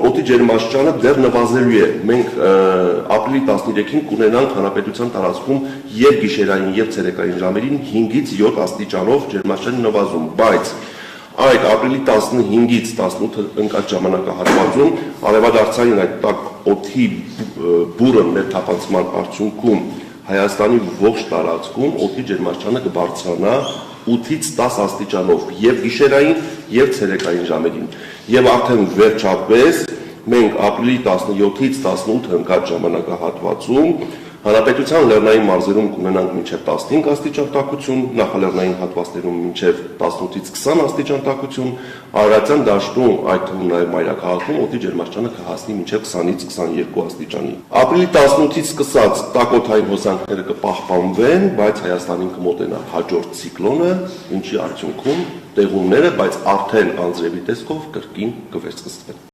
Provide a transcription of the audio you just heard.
օդի ջերմաստիճանը դեռ նվազելու է։ Մենք ապրիլի 13-ին կունենանք հանրապետության տարածքում եւ գիշերային եւ ցերեկային ժամերին 5-ից 7 աստիճանով ջերմաստիճանի նվազում, բայց այդ ապրիլի 15-ից 18 ընկած ժամանակահատվածում արևադարձային այդ տաք օդի բուրըն ներթափանցման արդյունքում Հայաստանի ողջ տարածքում օդի ջերմաստիճանը կբարձրանա 8-ից 10 աստիճանով եւ գիշերային եւ ցերեկային ժամերին։ Եվ արդեն վերջապես մենք ապրիլի 17-ից 18 ընկած ժամանակահատվածում հանրապետության լեռնային մարզերում կունենանք մինչև 15 աստիճան տաքություն, նախալեռնային հատվածներում մինչև 18-ից 20 աստիճան տաքություն, Արարատյան դաշտում, այդ թվում նաև մայրաքաղաքում օդի ջերմաստիճանը կհասնի մինչև 20-ից 22 աստիճանի։ Ապրիլի 18-ից սկսած տաքօդային հոսանքները կպահպանվեն, բայց Հայաստանին կմոտենա հաջորդ ցիկլոնը, ինչի արդյունքում տեղումները, բայց արդեն անձրևի տեսքով կրկին կվերսկսվեն։